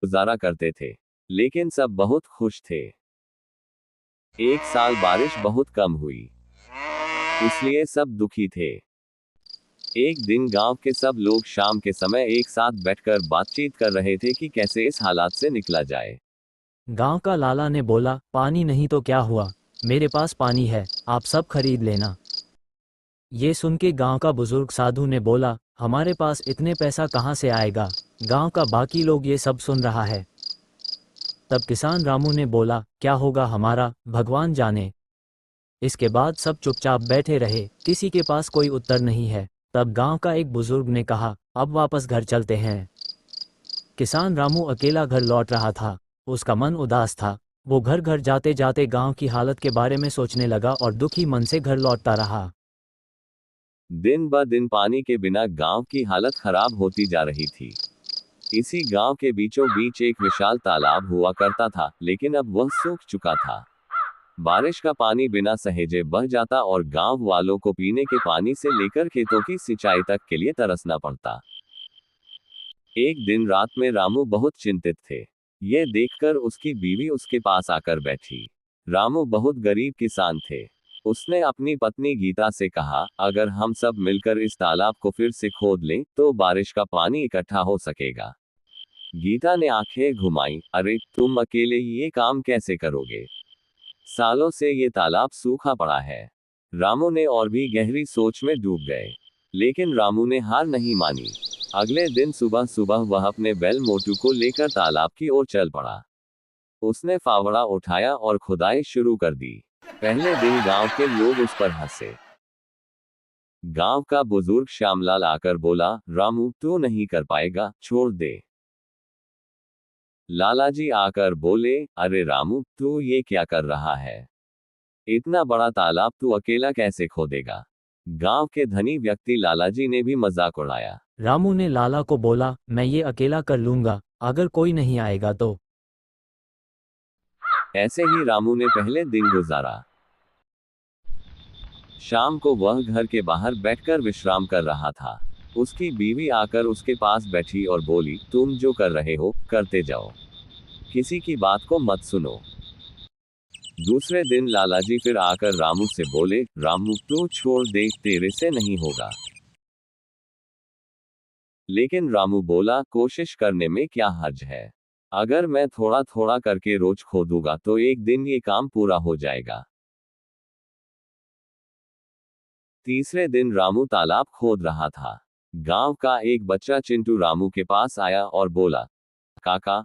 गुजारा करते थे, लेकिन सब बहुत खुश थे। एक साल बारिश बहुत कम हुई, इसलिए सब दुखी थे। एक दिन गांव के सब लोग शाम के समय एक साथ बैठकर बातचीत कर रहे थे कि कैसे इस हालात से निकला जाए। गांव का लाला ने बोला, पानी नहीं तो क्या हुआ, मेरे पास पानी है, आप सब खरीद लेना। ये सुन के गांव का बुजुर्ग साधु ने बोला, हमारे पास इतने पैसा कहाँ से आएगा। गांव का बाकी लोग ये सब सुन रहा है। तब किसान रामू ने बोला, क्या होगा हमारा, भगवान जाने। इसके बाद सब चुपचाप बैठे रहे, किसी के पास कोई उत्तर नहीं है। तब गांव का एक बुजुर्ग ने कहा, अब वापस घर चलते हैं। किसान रामू अकेला घर लौट रहा था। उसका मन उदास था। वो घर घर जाते जाते गांव की हालत के बारे में सोचने लगा और दुखी मन से घर लौटता रहा। दिन ब दिन पानी के बिना गांव की हालत खराब होती जा रही थी। इसी गांव के बीचों बीच एक विशाल तालाब हुआ करता था, लेकिन अब वह सूख चुका था। बारिश का पानी बिना सहेजे बह जाता और गांव वालों को पीने के पानी से लेकर खेतों की सिंचाई तक के लिए तरसना पड़ता। एक दिन रात में रामू बहुत चिंतित थे। यह देखकर उसकी बीवी उसके पास आकर बैठी। रामू बहुत गरीब किसान थे। उसने अपनी पत्नी गीता से कहा, अगर हम सब मिलकर इस तालाब को फिर से खोद लें, तो बारिश का पानी इकट्ठा हो सकेगा। गीता ने आंखें घुमाई, अरे तुम अकेले ये काम कैसे करोगे? सालों से ये तालाब सूखा पड़ा है। रामू ने और भी गहरी सोच में डूब गए। लेकिन रामू ने हार नहीं मानी। अगले दिन सुबह सुबह वह अपने बैल मोटू को लेकर तालाब की ओर चल पड़ा। उसने फावड़ा उठाया और खुदाई शुरू कर दी। पहले दिन गांव के लोग उस पर हंसे। गांव का बुजुर्ग श्यामलाल आकर बोला, रामू तू नहीं कर पाएगा, छोड़ दे। लालाजी आकर बोले, अरे रामू तू ये क्या कर रहा है? इतना बड़ा तालाब तू अकेला कैसे खोदेगा? गांव के धनी व्यक्ति लालाजी ने भी मजाक उड़ाया। रामू ने लाला को बोला, मैं ये अकेला कर लूंगा, अगर कोई नहीं आएगा तो। ऐसे ही रामू ने पहले दिन गुजारा। शाम को वह घर के बाहर बैठकर विश्राम कर रहा था। उसकी बीवी आकर उसके पास बैठी और बोली, तुम जो कर रहे हो करते जाओ, किसी की बात को मत सुनो। दूसरे दिन लालाजी फिर आकर रामू से बोले, रामू तू छोड़ दे, तेरे से नहीं होगा। लेकिन रामू बोला, कोशिश करने में क्या हर्ज है? अगर मैं थोड़ा थोड़ा करके रोज खोदूंगा तो एक दिन ये काम पूरा हो जाएगा। तीसरे दिन रामू तालाब खोद रहा था। गांव का एक बच्चा चिंटू रामू के पास आया और बोला, काका